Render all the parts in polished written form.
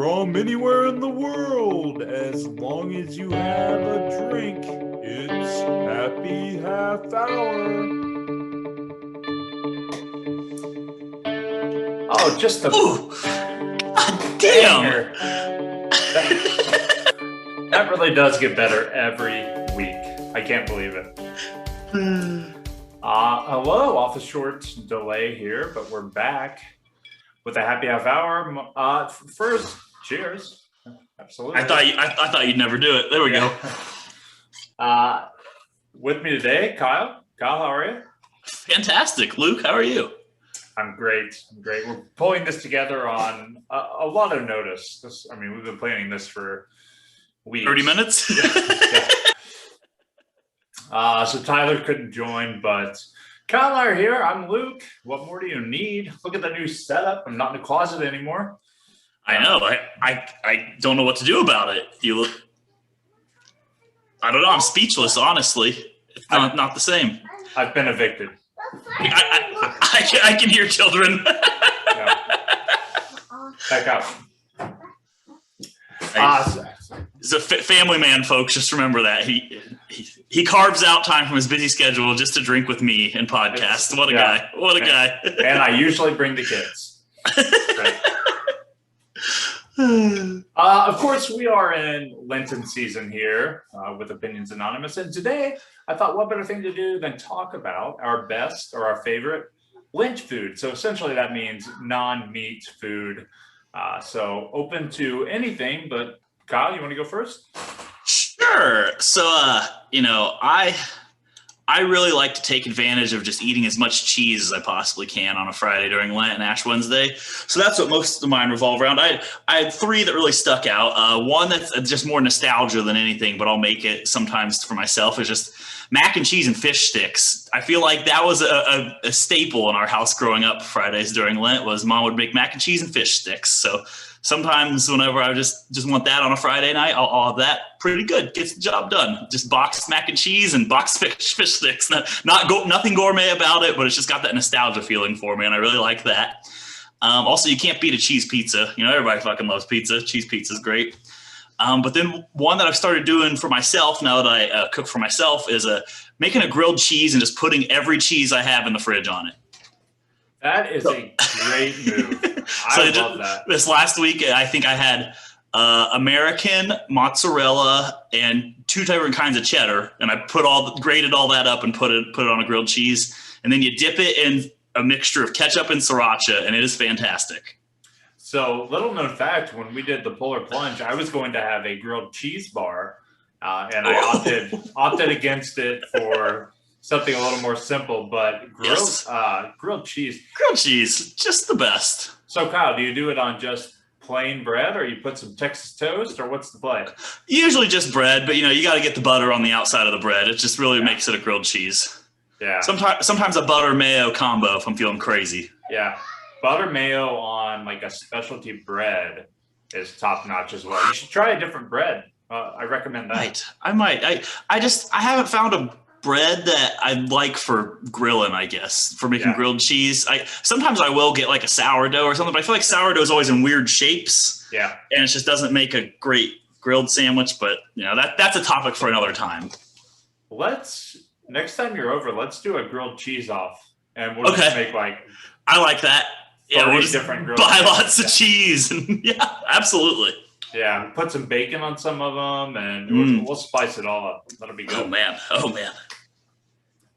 from anywhere in the world. As long as you have a drink, it's happy half hour. Oh, just a damn. That really does get better every week. I can't believe it. Hello, off a short delay here, but we're back with a happy half hour. First, cheers. Absolutely. I thought you'd never do it. There we go. With me today, Kyle. Kyle, how are you? Fantastic. Luke, how are you? I'm great. We're pulling this together on a lot of notice. We've been planning this for weeks. 30 minutes? Yeah. So Tyler couldn't join, but Kyle and I are here. I'm Luke. What more do you need? Look at the new setup. I'm not in the closet anymore. I know. I don't know what to do about it. I don't know. I'm speechless, honestly. It's not the same. I've been evicted. I can hear children. Yeah. Back up. He's a family man, folks. Just remember that. He carves out time from his busy schedule just to drink with me and podcast. What a guy. What a guy. And I usually bring the kids. Right. Of course, we are in Lenten season here with Opinions Anonymous. And today, I thought what better thing to do than talk about our best or our favorite Lent food. So essentially that means non-meat food. So open to anything, but Kyle, you want to go first? Sure. So, I really like to take advantage of just eating as much cheese as I possibly can on a Friday during Lent and Ash Wednesday. So that's what most of mine revolve around. I had three that really stuck out. One that's just more nostalgia than anything, but I'll make it sometimes for myself, is just mac and cheese and fish sticks. I feel like that was a staple in our house growing up. Fridays during Lent was Mom would make mac and cheese and fish sticks. So sometimes whenever I just want that on a Friday night, I'll have that. Pretty good. Gets the job done. Just boxed mac and cheese and boxed fish sticks. Nothing gourmet about it, but it's just got that nostalgia feeling for me, and I really like that. Also, you can't beat a cheese pizza. Everybody fucking loves pizza. Cheese pizza is great. But then one that I've started doing for myself now that I cook for myself is making a grilled cheese and just putting every cheese I have in the fridge on it. That is a great move. I love that. This last week, I think I had American, mozzarella, and two different kinds of cheddar, and I grated all that up and put it on a grilled cheese, and then you dip it in a mixture of ketchup and sriracha, and it is fantastic. So, little known fact: when we did the Polar Plunge, I was going to have a grilled cheese bar, and I opted against it for something a little more simple, but grilled cheese. Grilled cheese, just the best. So, Kyle, do you do it on just plain bread, or you put some Texas toast, or what's the play? Usually just bread, but you got to get the butter on the outside of the bread. It just really makes it a grilled cheese. Yeah. Sometimes a butter mayo combo if I'm feeling crazy. Yeah. Butter mayo on like a specialty bread is top notch as well. You should try a different bread. I recommend that. Right. I might. I haven't found a bread that I like for grilling, I guess, for making grilled cheese. Sometimes I will get like a sourdough or something, but I feel like sourdough is always in weird shapes. Yeah. And it just doesn't make a great grilled sandwich, but that's a topic for another time. Next time you're over, let's do a grilled cheese off, and we'll just make I like that. Yeah, we'll just buy lots of cheese. Yeah, absolutely. Yeah, put some bacon on some of them, and we'll spice it all up. That'll be good. Oh man.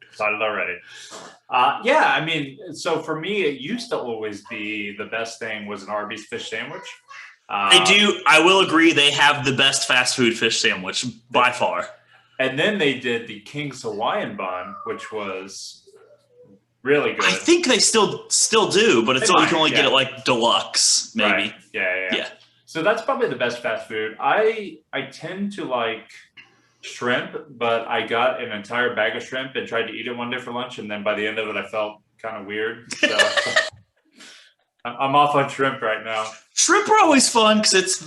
Excited already. So for me, it used to always be the best thing was an Arby's fish sandwich. I will agree. They have the best fast food fish sandwich by far. And then they did the King's Hawaiian bun, which was really good. I think they still do, but you can only get it like deluxe, maybe. Right. Yeah. So that's probably the best fast food. I tend to like shrimp, but I got an entire bag of shrimp and tried to eat it one day for lunch, and then by the end of it, I felt kind of weird. So I'm off on shrimp right now. Shrimp are always fun because it's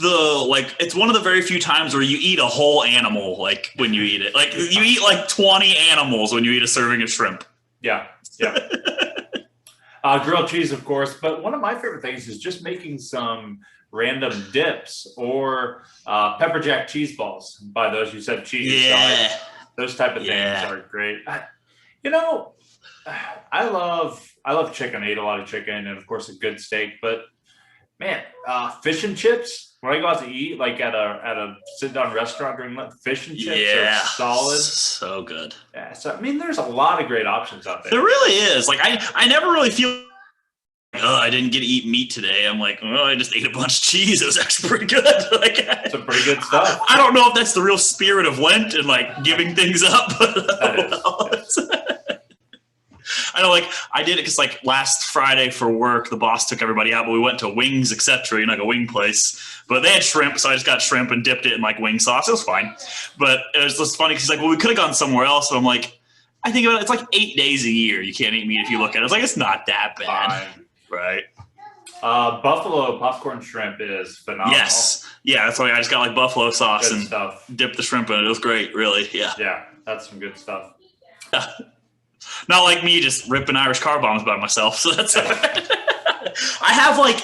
one of the very few times where you eat a whole animal, like when you eat it. Like you eat like 20 animals when you eat a serving of shrimp. Yeah. Grilled cheese, of course. But one of my favorite things is just making some random dips or pepper jack cheese balls. By those you said cheese. Yeah. So those type of things are great. You know, I love chicken. I eat a lot of chicken and of course a good steak, but man, fish and chips. When I go out to eat, like at a sit down restaurant during lunch, fish and chips are solid. So good. Yeah, so I mean, there's a lot of great options out there. There really is. Like I never really feel. Oh, I didn't get to eat meat today. I'm like, oh, I just ate a bunch of cheese. It was actually pretty good. Like, some pretty good stuff. I don't know if that's the real spirit of Lent and like giving things up. But that is. I know, like I did it because like last Friday for work, the boss took everybody out, but we went to Wings, etc. Like a wing place, but they had shrimp, so I just got shrimp and dipped it in like wing sauce. It was fine, but it was just funny because he's like, well, we could have gone somewhere else. But I'm like, I think about it, it's like 8 days a year you can't eat meat if you look at it. It's like it's not that bad, fine. Right? Buffalo popcorn shrimp is phenomenal. Yes, yeah, that's why I just got like buffalo sauce good and stuff. Dipped the shrimp in it. It was great, really. Yeah. Yeah, that's some good stuff. Not like me just ripping Irish car bombs by myself. So that's I have like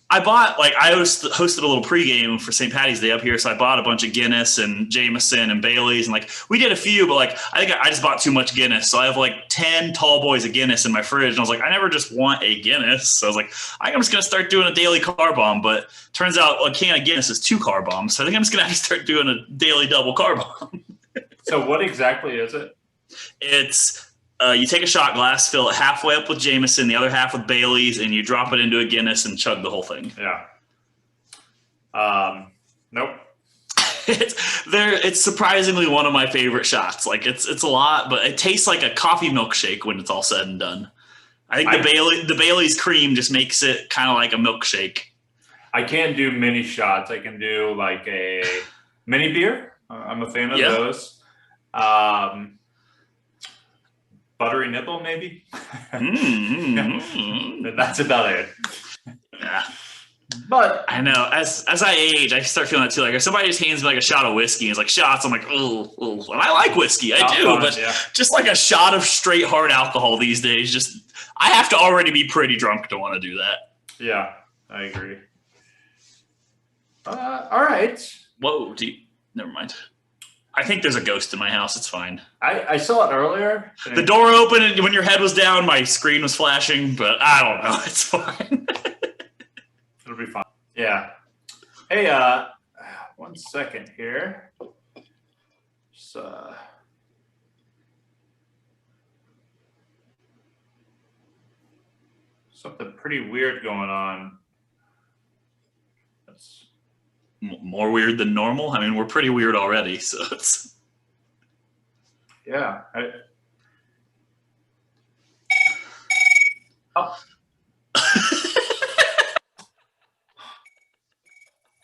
I bought like I hosted a little pregame for St. Patty's Day up here, so I bought a bunch of Guinness and Jameson and Bailey's, and like we did a few, but like I think I just bought too much Guinness, so I have like 10 tall boys of Guinness in my fridge, and I was like, I never just want a Guinness, so I was like, I'm just gonna start doing a daily car bomb, but turns out a can of Guinness is 2 car bombs, so I think I'm just gonna have to start doing a daily double car bomb. So what exactly is it? It's you take a shot glass, fill it halfway up with Jameson, the other half with Bailey's, and you drop it into a Guinness and chug the whole thing. Yeah. Nope. It's surprisingly one of my favorite shots. Like it's a lot, but it tastes like a coffee milkshake when it's all said and done. I think the Bailey's cream just makes it kind of like a milkshake. I can't do mini shots. I can do like a mini beer. I'm a fan of those. Buttery nipple, maybe. That's about it. Yeah, but I know as I age, I start feeling that too. Like if somebody just hands me like a shot of whiskey, and it's like shots. I'm like, oh, and I like whiskey, I do, but just like a shot of straight hard alcohol these days, just I have to already be pretty drunk to want to do that. Yeah, I agree. All right. Whoa, never mind. I think there's a ghost in my house. It's fine. I saw it earlier. The door opened and when your head was down, my screen was flashing, but I don't know. It's fine. It'll be fine. Yeah. Hey, 1 second here. Just, something pretty weird going on. That's more weird than normal. I mean, we're pretty weird already, so it's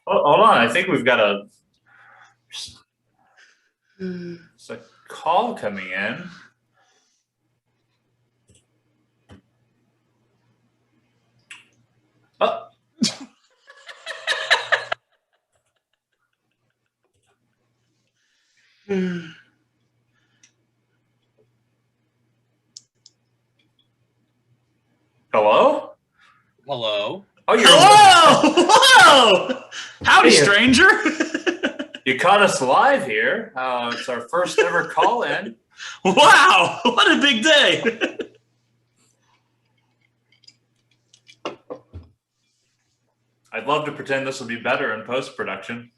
hold on. I think we've got it's a call coming in. Oh. Hello? Hello? Oh, you're hello! Whoa! Howdy, stranger. You caught us live here. It's our first ever call in. Wow! What a big day. I'd love to pretend this will be better in post-production.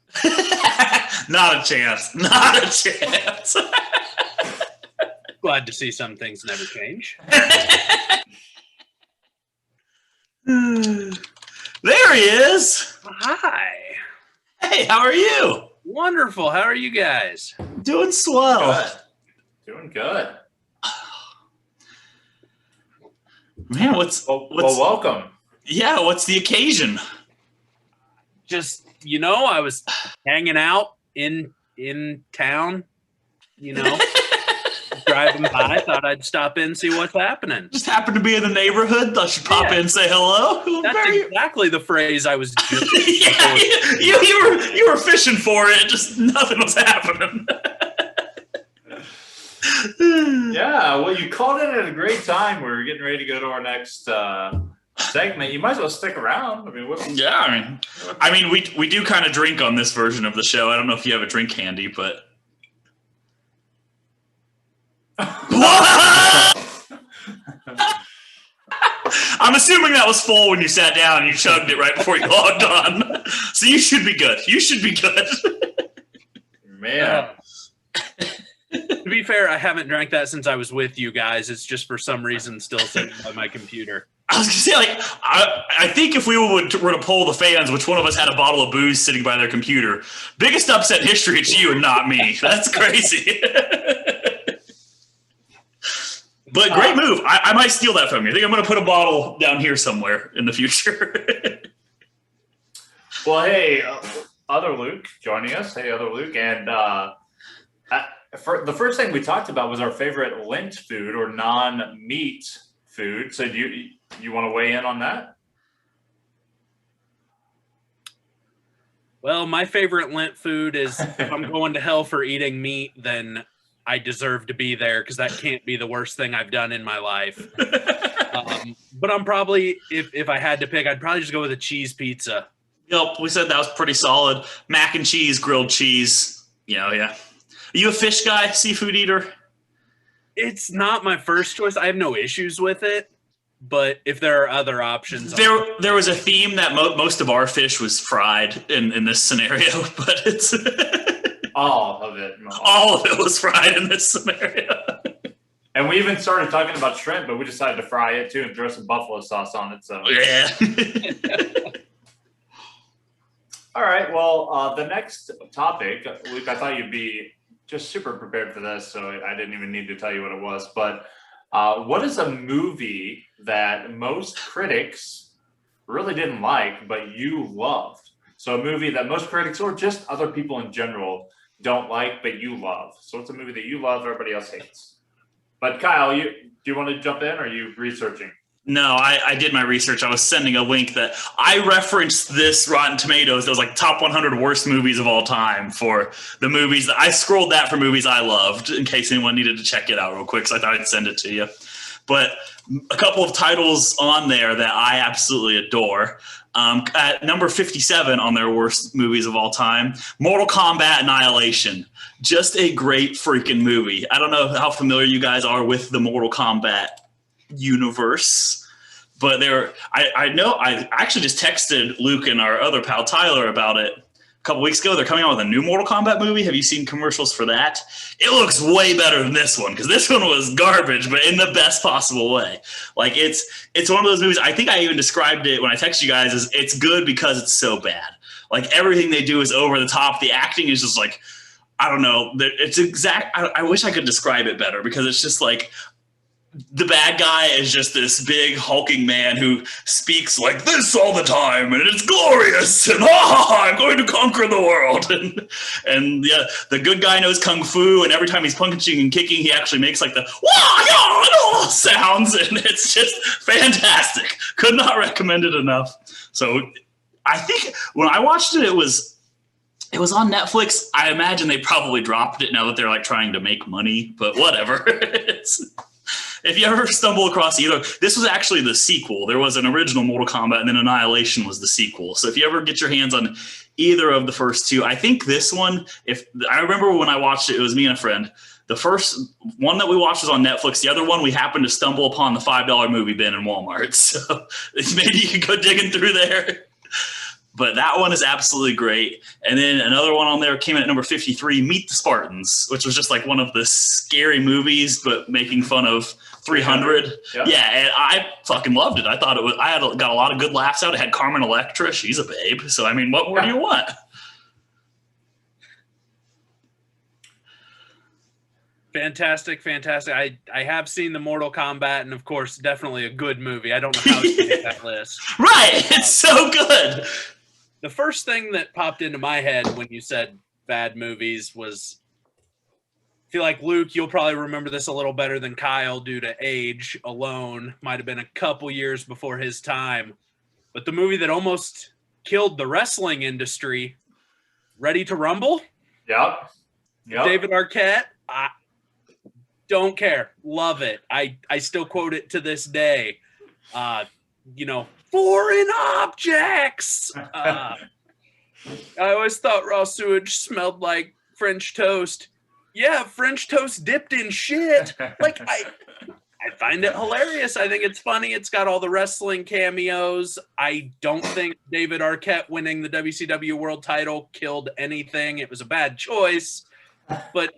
Not a chance. Not a chance. Glad to see some things never change. There he is. Hi. Hey, how are you? Wonderful. How are you guys? Doing swell. Good. Doing good. Man, what's welcome. Yeah, what's the occasion? Just, I was hanging out in town, driving by, thought I'd stop in and see what's happening. Just happened to be in the neighborhood. Thought you'd pop in and say hello. That's exactly the phrase I was doing. you were fishing for it. Just nothing was happening. Yeah, well, you called it at a great time. We were getting ready to go to our next segment. You might as well stick around. I mean, Yeah, we do kind of drink on this version of the show. I don't know if you have a drink handy, but I'm assuming that was full when you sat down and you chugged it right before you logged on. So you should be good. You should be good. Man. To be fair, I haven't drank that since I was with you guys. It's just for some reason still sitting by my computer. I was gonna say, like, I think if we were to poll the fans, which one of us had a bottle of booze sitting by their computer, biggest upset in history, it's you and not me. That's crazy. But great move. I might steal that from you. I think I'm going to put a bottle down here somewhere in the future. Well, hey, other Luke joining us. Hey, other Luke. And the first thing we talked about was our favorite Lent food or non-meat food. So do you want to weigh in on that? Well, my favorite Lent food is if I'm going to hell for eating meat, then I deserve to be there because that can't be the worst thing I've done in my life. But I'm probably, if I had to pick, I'd probably just go with a cheese pizza. Yep, we said that was pretty solid. Mac and cheese, grilled cheese. Yeah. Are you a fish guy, seafood eater? It's not my first choice. I have no issues with it. But if there are other options, there was a theme that most of our fish was fried in this scenario, but it's all of it. All of it was fried in this scenario. And we even started talking about shrimp, but we decided to fry it too and throw some buffalo sauce on it. So yeah. All right. Well, the next topic, Luke, I thought you'd be just super prepared for this, so I didn't even need to tell you what it was. But what is a movie that most critics really didn't like, but you loved? So a movie that most critics or just other people in general don't like, but you love. So it's a movie that you love, everybody else hates. But Kyle, do you want to jump in, or are you researching? No, I did my research. I was sending a link that I referenced this Rotten Tomatoes. That was like top 100 worst movies of all time for the movies that I scrolled that for movies I loved in case anyone needed to check it out real quick. So I thought I'd send it to you. But a couple of titles on there that I absolutely adore. At number 57 on their worst movies of all time, Mortal Kombat Annihilation. Just a great freaking movie. I don't know how familiar you guys are with the Mortal Kombat universe, but I know I actually just texted Luke and our other pal Tyler about it a couple weeks ago. They're coming out with a new Mortal Kombat movie. Have you seen commercials for that? It looks way better than this one, because this one was garbage, but in the best possible way. Like it's one of those movies. I think I even described it when I texted you guys as it's good because it's so bad. Like everything they do is over the top. The acting is just like, I don't know. It's exact. I wish I could describe it better, because it's just like, the bad guy is just this big hulking man who speaks like this all the time, and it's glorious, and I'm going to conquer the world. And yeah, the good guy knows kung fu, and every time he's punching and kicking, he actually makes like the wah sounds, and it's just fantastic. Could not recommend it enough. So I think when I watched it, it was on Netflix. I imagine they probably dropped it now that they're like trying to make money, but whatever. If you ever stumble across either, this was actually the sequel. There was an original Mortal Kombat, and then Annihilation was the sequel. So if you ever get your hands on either of the first two, I think this one, if I remember when I watched it, it was me and a friend. The first one that we watched was on Netflix. The other one, we happened to stumble upon the $5 movie bin in Walmart. So maybe you could go digging through there. But that one is absolutely great. And then another one on there came in at number 53, Meet the Spartans, which was just like one of the scary movies, but making fun of 300. Yep. Yeah, and I fucking loved it. I thought it was. Got a lot of good laughs out. It had Carmen Electra. She's a babe. So I mean, what more do you want? Fantastic. I have seen the Mortal Kombat, and of course, definitely a good movie. I don't know how to make that list. Right, it's so good. The first thing that popped into my head when you said bad movies was, I feel like, Luke, you'll probably remember this a little better than Kyle due to age alone. Might have been a couple years before his time. But the movie that almost killed the wrestling industry, Ready to Rumble? Yep. David Arquette. I don't care. Love it. I still quote it to this day. foreign objects. I always thought raw sewage smelled like French toast. Yeah, French toast dipped in shit. Like, I find it hilarious. I think it's funny. It's got all the wrestling cameos. I don't think David Arquette winning the WCW world title killed anything. It was a bad choice, but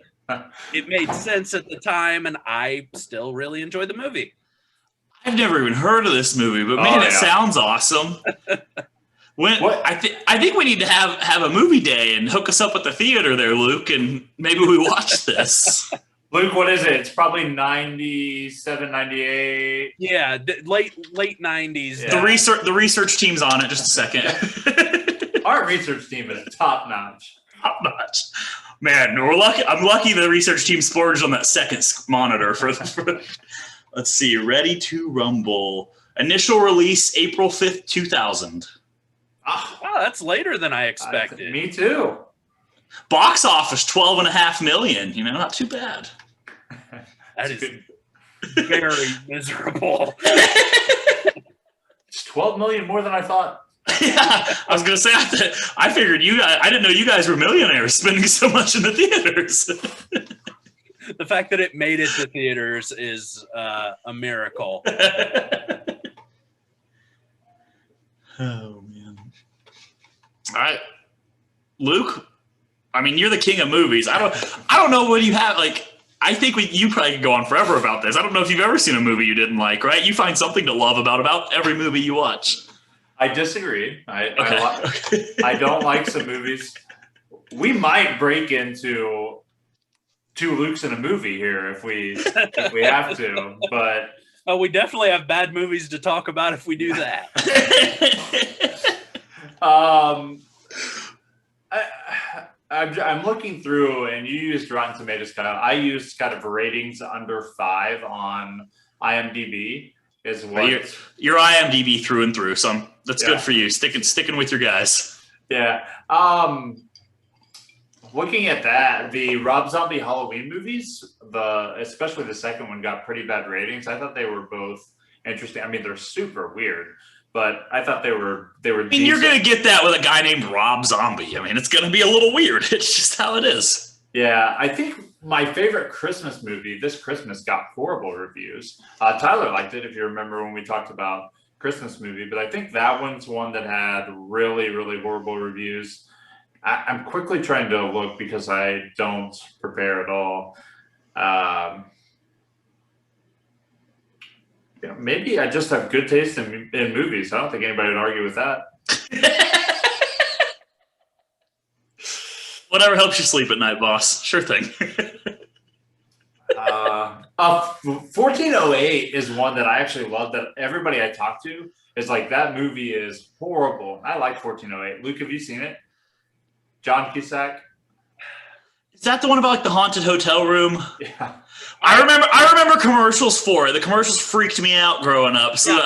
it made sense at the time, and I still really enjoyed the movie. I've never even heard of this movie, but man, it sounds awesome. I think we need to have a movie day and hook us up with the theater there, Luke, and maybe we watch this. Luke, what is it? It's probably 97, 98. Yeah, late 90s. Yeah. The research team's on it. Just a second. Our research team is top notch. Top notch. Man, we're lucky. I'm lucky the research team splurged on that second monitor for let's see. Ready to Rumble. Initial release April 5th, 2000. Oh, that's later than I expected. Me too. Box office 12.5 million. Not too bad. That is very miserable. It's 12 million more than I thought. Yeah, I was gonna say. I figured you guys. I didn't know you guys were millionaires spending so much in the theaters. The fact that it made it to theaters is a miracle. Oh man! All right, Luke. I mean, you're the king of movies. I don't know what you have. Like, I think you probably could go on forever about this. I don't know if you've ever seen a movie you didn't like, right? You find something to love about every movie you watch. I disagree. I don't like some movies. We might break into 2 Lukes in a movie here if we have to, but we definitely have bad movies to talk about if we do that. I'm looking through, and you used Rotten Tomatoes, Kyle. I used kind of ratings under 5 on IMDb. Is what you're IMDb through and through. So that's good for you. Sticking with your guys. Yeah. Looking at that, the Rob Zombie Halloween movies, especially the second one, got pretty bad ratings. I thought they were both interesting. I mean, they're super weird, but I thought they were. I mean, decent. You're gonna get that with a guy named Rob Zombie. I mean, it's gonna be a little weird. It's just how it is. Yeah, I think my favorite Christmas movie this Christmas got horrible reviews. Tyler liked it, if you remember when we talked about Christmas movie, but I think that one's one that had really, really horrible reviews. I'm quickly trying to look because I don't prepare at all. Maybe I just have good taste in movies. I don't think anybody would argue with that. Whatever helps you sleep at night, boss. Sure thing. 1408 is one that I actually love, that everybody I talk to is like, that movie is horrible. I like 1408. Luke, have you seen it? John Cusack? Is that the one about like the haunted hotel room? Yeah. I remember commercials for it. The commercials freaked me out growing up. So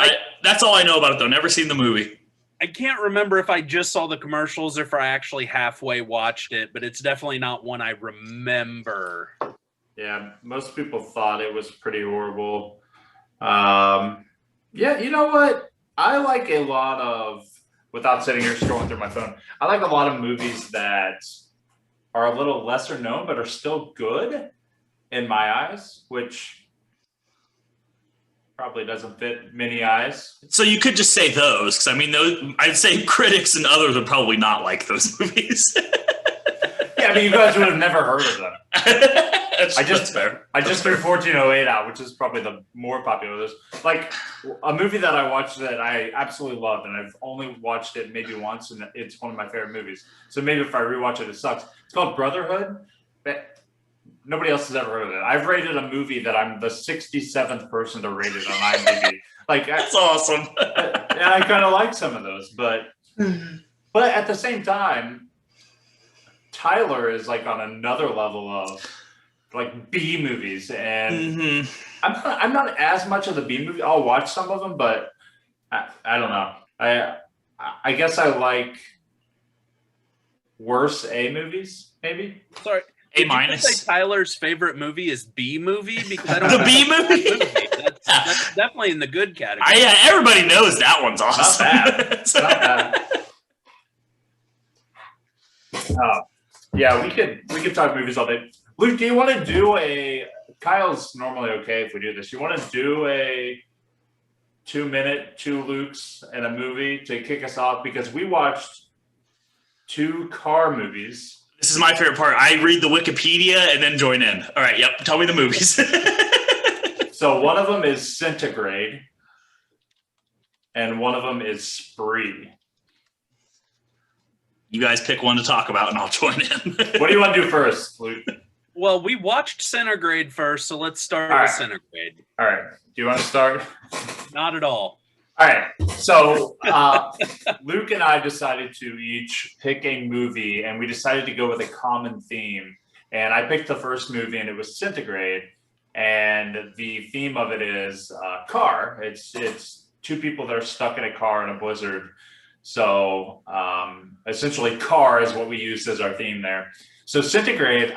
that's all I know about it, though. Never seen the movie. I can't remember if I just saw the commercials or if I actually halfway watched it, but it's definitely not one I remember. Yeah, most people thought it was pretty horrible. Yeah, you know what? I like a lot of, without sitting here scrolling through my phone, I like a lot of movies that are a little lesser known but are still good in my eyes, which probably doesn't fit many eyes. So you could just say those, because I mean, I'd say critics and others would probably not like those movies. Yeah, I mean, you guys would have never heard of them. That's fair. I just threw 1408 out, which is probably the more popular of those. Like, a movie that I watched that I absolutely loved, and I've only watched it maybe once, and it's one of my favorite movies. So maybe if I rewatch it, it sucks. It's called Brotherhood. Nobody else has ever heard of it. I've rated a movie that I'm the 67th person to rate it on IMDb. Like, that's awesome. And I kind of like some of those, but at the same time, Tyler is like on another level of like B movies, and I'm not as much of the B movie. I'll watch some of them, but I don't know. I guess I like worse A movies, maybe. Sorry. A minus. Say Tyler's favorite movie is B movie, because I don't the B movie. That's definitely in the good category. Yeah, everybody knows that one's awesome. Not bad. Yeah, we could talk movies all day. Luke, do you want to do a? Kyle's normally okay if we do this. You want to do a 2-minute, 2 Lukes and a movie to kick us off, because we watched 2 car movies. This is my favorite part. I read the Wikipedia and then join in. All right, yep. Tell me the movies. So one of them is Centigrade, and one of them is Spree. You guys pick one to talk about, and I'll join in. What do you want to do first, Luke? Well, we watched Centigrade first, so let's start All with right. Centigrade. All right. Do you want to start? Not at all. All right. So Luke and I decided to each pick a movie, and we decided to go with a common theme. And I picked the first movie, and it was Centigrade. And the theme of it is car. It's 2 people that are stuck in a car in a blizzard. So essentially, car is what we used as our theme there. So Centigrade,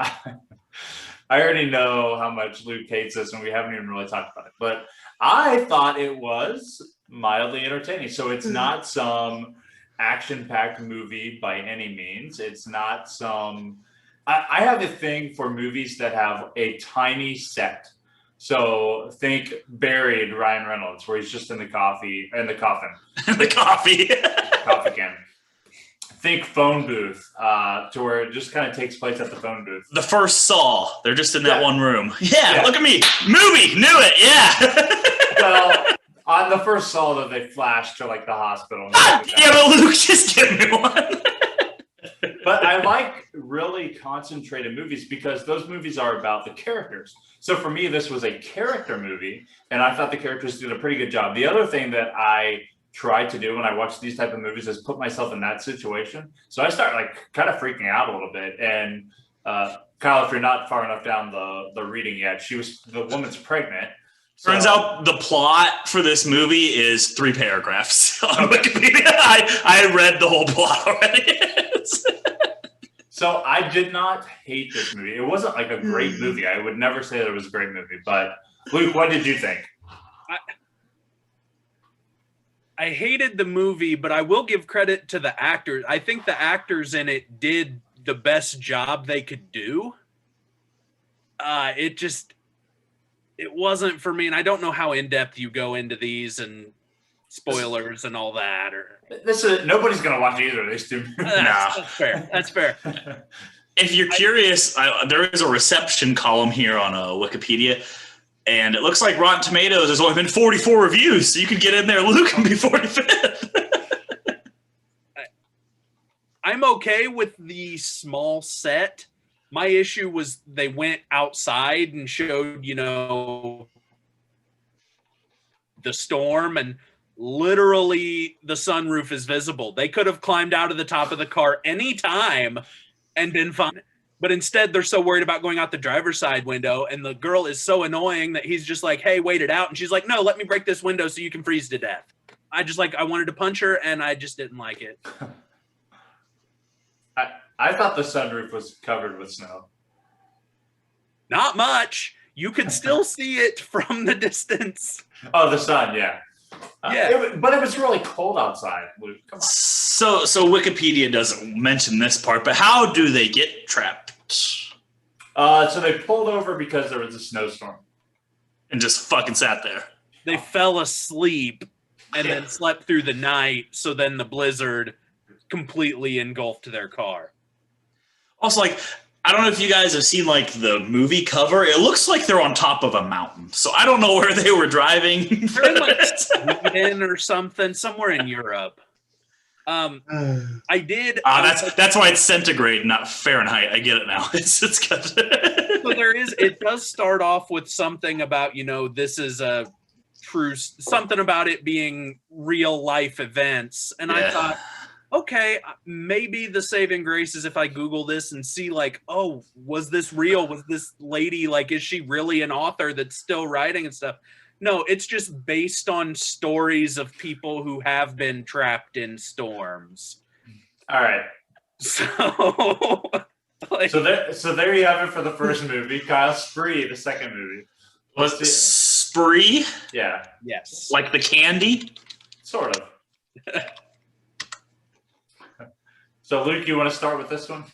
I already know how much Luke hates this, and we haven't even really talked about it. But I thought it was mildly entertaining. So it's not some action-packed movie by any means. It's not some. I have a thing for movies that have a tiny set. So think Buried, Ryan Reynolds, where he's just in the coffin. The coffee. Coffee can. Think Phone Booth, to where it just kind of takes place at the phone booth. The first Saw. They're just in that one room. Yeah. Look at me. Movie. Knew it. Yeah. Well, on the first Saw, though, they flash to like the hospital. Yeah, but Luke, just give me one. But I like really concentrated movies because those movies are about the characters. So for me, this was a character movie, and I thought the characters did a pretty good job. The other thing that I try to do when I watch these type of movies is put myself in that situation. So I start like kind of freaking out a little bit. And Kyle, if you're not far enough down the reading yet, the woman's pregnant. Turns out the plot for this movie is 3 paragraphs on Wikipedia. I read the whole plot already. So I did not hate this movie. It wasn't like a great movie. I would never say that it was a great movie. But Luke, what did you think? I hated the movie, but I will give credit to the actors. I think the actors in it did the best job they could do. It wasn't for me, and I don't know how in-depth you go into these and spoilers and all that. Nobody's going to watch either of these 2 movies. That's fair. That's fair. If you're curious, there is a reception column here on Wikipedia, and it looks like Rotten Tomatoes has only been 44 reviews, so you could get in there, Luke, and be 45th. I'm okay with the small set. My issue was they went outside and showed, the storm, and literally the sunroof is visible. They could have climbed out of the top of the car anytime and been fine. But instead, they're so worried about going out the driver's side window, and the girl is so annoying that he's just like, hey, wait it out. And she's like, no, let me break this window so you can freeze to death. I wanted to punch her, and I just didn't like it. I thought the sunroof was covered with snow. Not much. You could still see it from the distance. Oh, the sun, yeah. Yeah. But it was really cold outside, Luke. Come on. So Wikipedia doesn't mention this part, but how do they get trapped? So they pulled over because there was a snowstorm. And just fucking sat there. They fell asleep and then slept through the night, so then the blizzard completely engulfed their car. Also, I don't know if you guys have seen the movie cover. It looks like they're on top of a mountain. So I don't know where they were driving. They're in Sweden or something, somewhere in Europe. I did. That's why it's centigrade, not Fahrenheit. I get it now. It's good. So it does start off with something about, this is a true, something about it being real life events. And I thought, okay, maybe the saving grace is if I Google this and see was this real? Was this lady, is she really an author that's still writing and stuff? No, it's just based on stories of people who have been trapped in storms. All right. So, so there you have it for the first movie. Kyle, Spree, the second movie. Spree, Yeah, Yes. like the candy. sort of. So, Luke, you want to start with this one?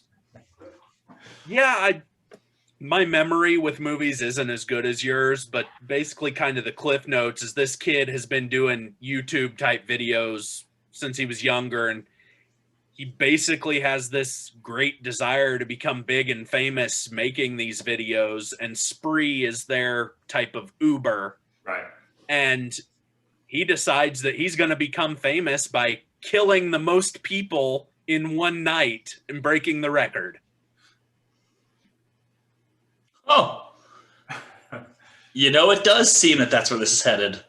Yeah, my memory with movies isn't as good as yours, but basically kind of the cliff notes is this kid has been doing YouTube type videos since he was younger, and he basically has this great desire to become big and famous making these videos, and Spree is their type of Uber. Right. And he decides that he's going to become famous by killing the most people in one night and breaking the record. Oh, it does seem that that's where this is headed.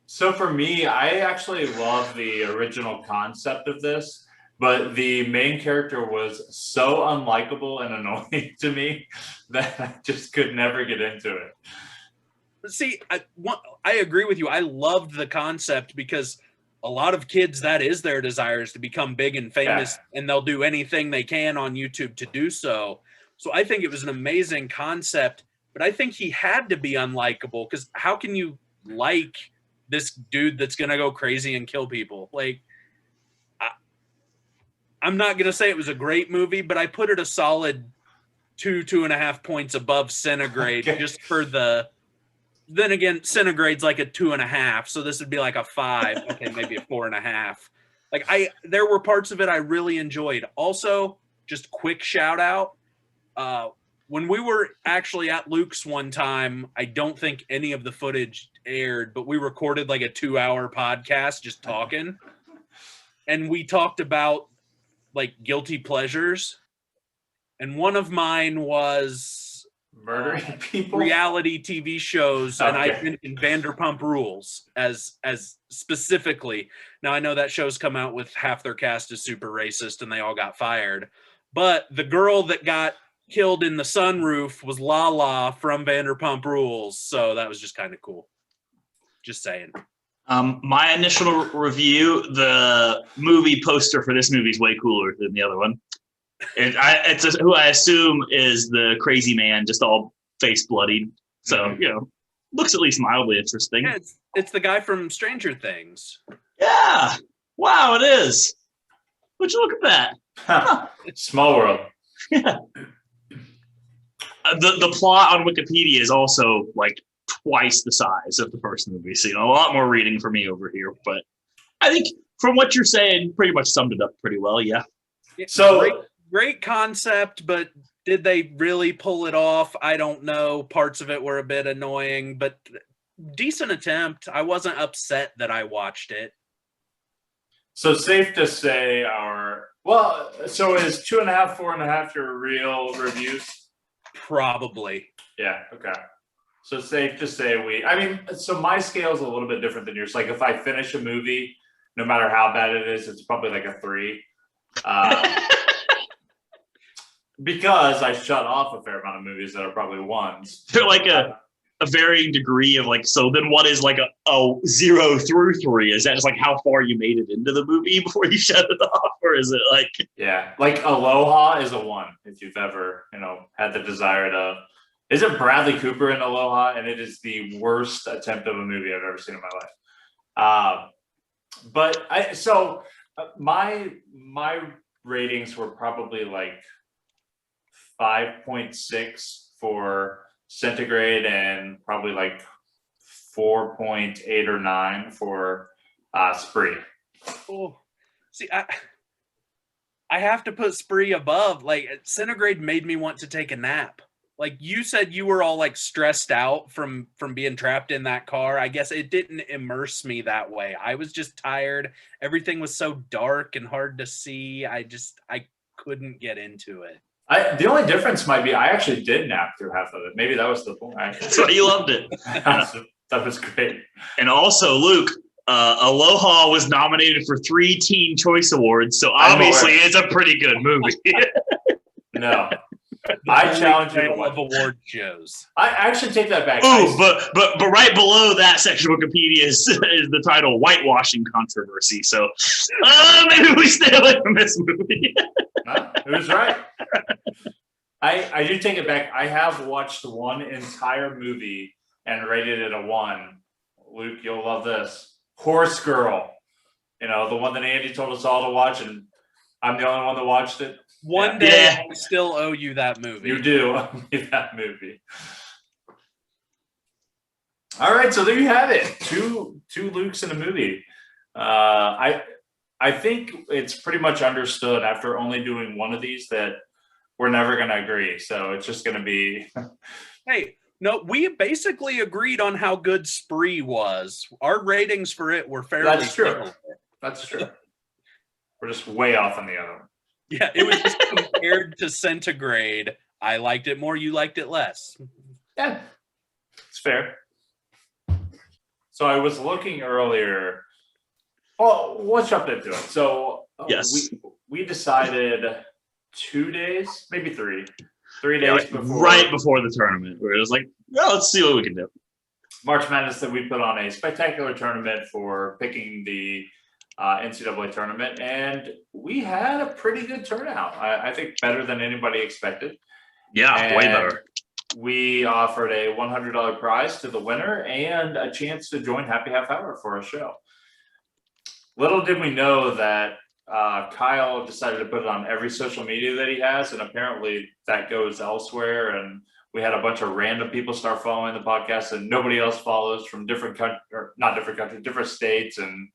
So for me, I actually love the original concept of this, but the main character was so unlikable and annoying to me that I just could never get into it. See, I agree with you. I loved the concept because a lot of kids, that is their desire, is to become big and famous, and they'll do anything they can on YouTube to do so. So I think it was an amazing concept, but I think he had to be unlikable, because how can you like this dude that's going to go crazy and kill people? Like, I'm not going to say it was a great movie, but I put it a solid 2.5 points above Centigrade. Okay. Just for the, then again, Centigrade's like a 2.5. So this would be like a 5. Okay. Maybe a 4.5. Like there were parts of it I really enjoyed. Also, just quick shout out. When we were actually at Luke's one time, I don't think any of the footage aired, but we recorded like a 2-hour podcast just talking. And we talked about like guilty pleasures. And one of mine was Murdering people? reality TV shows. And I Okay. mentioned Vanderpump Rules as specifically. Now I know that show's come out with half their cast is super racist and they all got fired. But the girl that got killed in the sunroof was Lala from Vanderpump Rules. So that was just kind of cool. Just saying. My initial review, the movie poster for this movie is way cooler than the other one. It's who I assume is the crazy man, just all face bloodied. So, looks at least mildly interesting. Yeah, it's the guy from Stranger Things. Yeah. Wow, it is. Would you look at that? Huh. Small world. Yeah. The plot on Wikipedia is also like twice the size of the first movie. So, a lot more reading for me over here. But I think from what you're saying, pretty much summed it up pretty well. Yeah. So great concept, but did they really pull it off? I don't know. Parts of it were a bit annoying, but decent attempt. I wasn't upset that I watched it. So safe to say so is 2.5, 4.5 your real reviews? Probably. Yeah, okay. So safe to say so my scale is a little bit different than yours. Like if I finish a movie, no matter how bad it is, it's probably like a 3. Because I shut off a fair amount of movies that are probably 1s. They're like a varying degree of like, so then what is like a 0 through 3? Is that just like how far you made it into the movie before you shut it off? Or is it like... Yeah, like Aloha is a 1 if you've ever, had the desire to... Is it Bradley Cooper in Aloha? And it is the worst attempt of a movie I've ever seen in my life. My ratings were probably like 5.6 for Centigrade and probably like 4.8 or 9 for Spree. Oh, see, I have to put Spree above. Like Centigrade made me want to take a nap. Like you said, you were all like stressed out from being trapped in that car. I guess it didn't immerse me that way. I was just tired. Everything was so dark and hard to see. I couldn't get into it. The only difference might be I actually did nap through half of it. Maybe that was the point. That's why you loved it. That was great. And also, Luke, Aloha was nominated for 3 Teen Choice Awards, so obviously it's a pretty good movie. No. I challenge you to of award shows. I actually take that back. Ooh, but right below that section of Wikipedia is the title "Whitewashing Controversy." So maybe we stay away from this movie. Who's right? I do take it back. I have watched one entire movie and rated it a 1. Luke, you'll love this. Horse Girl. You know, the one that Andy told us all to watch, and I'm the only one that watched it. One day I still owe you that movie. You do owe me that movie. All right, so there you have it. Two Lukes in a movie. I think it's pretty much understood after only doing one of these that we're never going to agree. So it's just going to be. Hey, no, we basically agreed on how good Spree was. Our ratings for it were fairly. That's true. similar. That's true. We're just way off on the other one. Yeah, it was just compared to Centigrade. I liked it more. You liked it less. Yeah, it's fair. So I was looking earlier. Well, let's jump into it. So Yes. we decided 2 days, maybe 3 days before, right before the tournament, where it was like, well, let's see what we can do. March Madness, that we put on a spectacular tournament for picking the NCAA tournament, and we had a pretty good turnout. I think better than anybody expected. Yeah, And way better. We offered a $100 prize to the winner and a chance to join Happy Half Hour for a show. Little did we know that Kyle decided to put it on every social media that he has, and apparently that goes elsewhere. And we had a bunch of random people start following the podcast, and nobody else follows from different countries, or not different countries, different states. And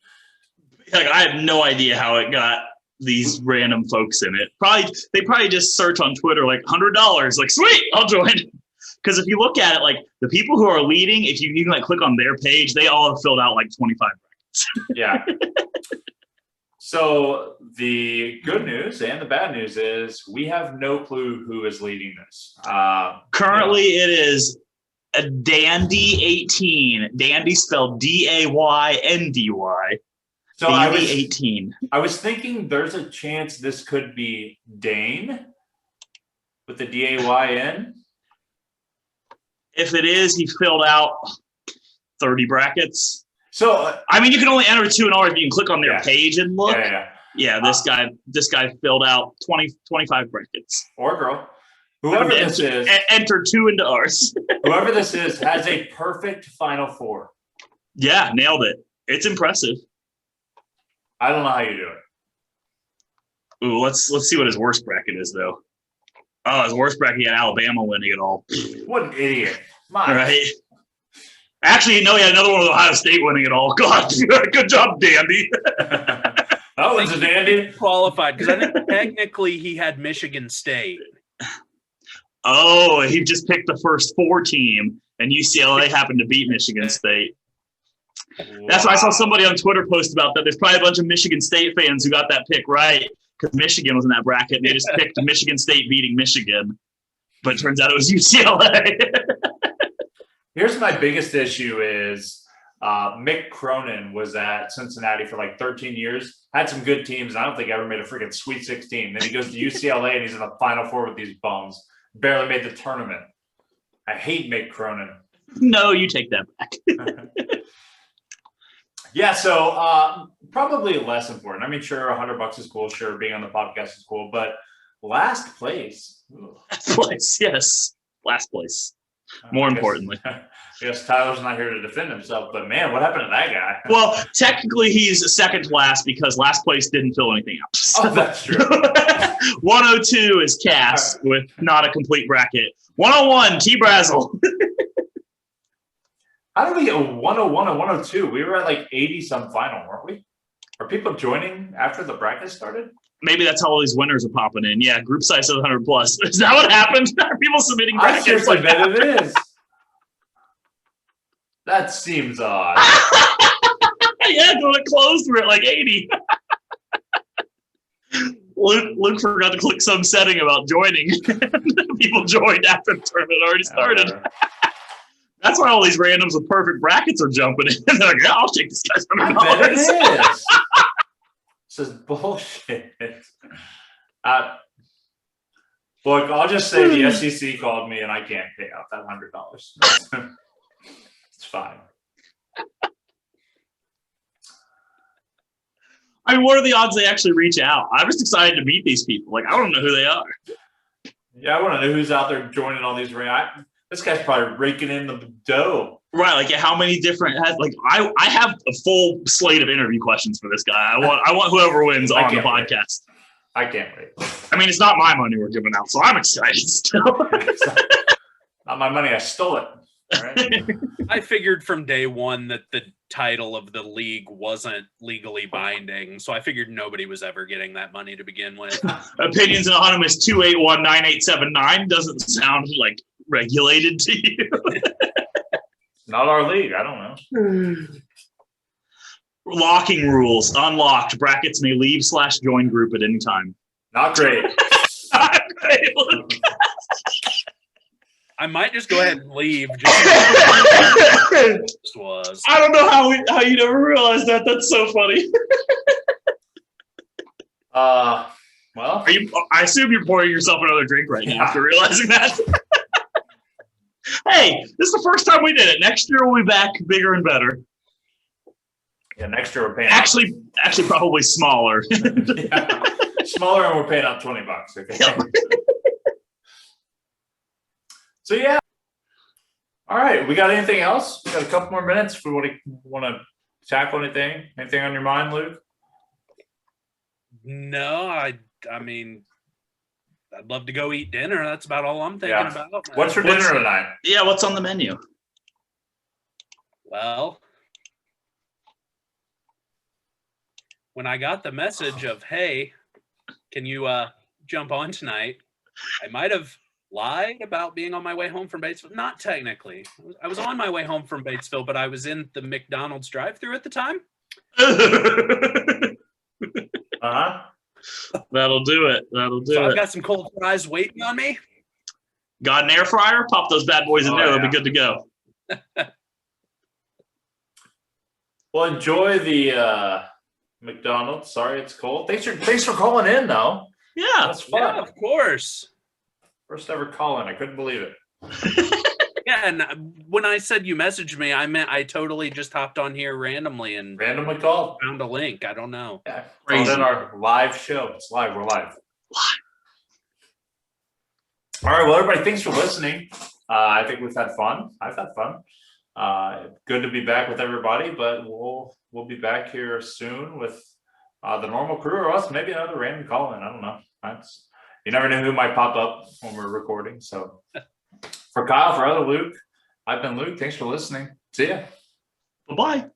Like, I have no idea how it got these random folks in it. They probably just search on Twitter like $100, like sweet, I'll join. Because if you look at it, like the people who are leading, if you even like click on their page, they all have filled out like 25 brackets. yeah. So the good news and the bad news is we have no clue who is leading this. Currently, it is a Dandy 18. Dandy spelled DAYNDY. So Dandy 18. I was thinking there's a chance this could be Dane with the DAYN. If it is, he filled out 30 brackets. So I mean, you can only enter 2 in order if you can click on their page and look. Yeah. This guy filled out 25 brackets. Or girl. Whoever this is. Enter 2 into ours. Whoever this is has a perfect Final Four. Yeah, nailed it. It's impressive. I don't know how you do it. Ooh, let's see what his worst bracket is, though. Oh, his worst bracket, he had Alabama winning it all. What an idiot. Right. Actually, no, he had another one with Ohio State winning it all. God, good job, Dandy. That was a dandy. Qualified, because I think technically he had Michigan State. Oh, he just picked the first 4 team, and UCLA happened to beat Michigan State. Wow. That's why I saw somebody on Twitter post about that. There's probably a bunch of Michigan State fans who got that pick right because Michigan was in that bracket, and they just picked Michigan State beating Michigan. But it turns out it was UCLA. Here's my biggest issue is Mick Cronin was at Cincinnati for like 13 years, had some good teams, and I don't think ever made a freaking Sweet 16. Then he goes to UCLA, and he's in the Final Four with these bums. Barely made the tournament. I hate Mick Cronin. No, you take that back. Yeah, so probably less important. I mean, sure, $100 is cool. Sure, being on the podcast is cool, but last place. Last place, yes, last place. More importantly, I guess Tyler's not here to defend himself, but man, what happened to that guy? Well, technically, he's second to last because last place didn't fill anything out. So. Oh, that's true. 102 is Cass with not a complete bracket. 101, T Brazzle. How did we get 101 and 102? We were at like 80 some final, weren't we? Are people joining after the bracket started? Maybe that's how all these winners are popping in. Yeah, group size of 100 plus. Is that what happened? Are people submitting brackets? I seriously bet it is. That seems odd. Yeah, when it closed, we're at like 80. Luke forgot to click some setting about joining. People joined after the tournament already started. That's why all these randoms with perfect brackets are jumping in. They're like, yeah, I'll take this guy's $100. I bet it is. This is bullshit. Look, I'll just say the SEC called me and I can't pay out that $100. It's fine. I mean, what are the odds they actually reach out? I'm just excited to meet these people. Like, I don't know who they are. Yeah, I want to know who's out there joining all these. This guy's probably raking in the dough. Right, like how many different? Like I have a full slate of interview questions for this guy. I want whoever wins on the podcast. I can't wait. I mean, it's not my money we're giving out, so I'm excited still. Not my money. I stole it. All right. I figured from day one that the title of the league wasn't legally binding, so I figured nobody was ever getting that money to begin with. Opinions Anonymous 2819879 doesn't sound like regulated to you. Not our league. I don't know. Locking rules unlocked. Brackets may leave/join group at any time. Not great. Not great. I might just go ahead and leave. Was. I don't know how you never realized that. That's so funny. Well, I assume you're pouring yourself another drink right now after realizing that. Hey, this is the first time we did it. Next year we'll be back bigger and better. Yeah, next year we're paying. Actually, probably smaller. Yeah. Smaller, and we're paying out $20. Okay. Yep. So yeah. All right. We got anything else? We got a couple more minutes if we want to tackle anything. Anything on your mind, Luke? No, I mean, I'd love to go eat dinner. That's about all I'm thinking about. What's for dinner tonight? Yeah, what's on the menu? Well, when I got the message of, hey, can you jump on tonight? I might have lied about being on my way home from Batesville. Not technically. I was on my way home from Batesville, but I was in the McDonald's drive-thru at the time. Uh-huh. That'll do it. I've got some cold fries waiting on me. Got an air fryer? Pop those bad boys in there. Yeah. It'll be good to go. Well, enjoy the McDonald's. Sorry, it's cold. Thanks for calling in, though. Yeah, That's fun. Yeah, of course. First ever call in. I couldn't believe it. Yeah, and when I said you messaged me, I meant I totally just hopped on here randomly and Randomly called. found a link. I don't know. Yeah. Crazy. Called in our live show. It's live. We're live. All right. Well, everybody, thanks for listening. I think we've had fun. I've had fun. Good to be back with everybody, but we'll be back here soon with the normal crew, or us, maybe another random call in. I don't know. You never know who might pop up when we're recording. So for Kyle, for other Luke, I've been Luke. Thanks for listening. See ya. Bye-bye.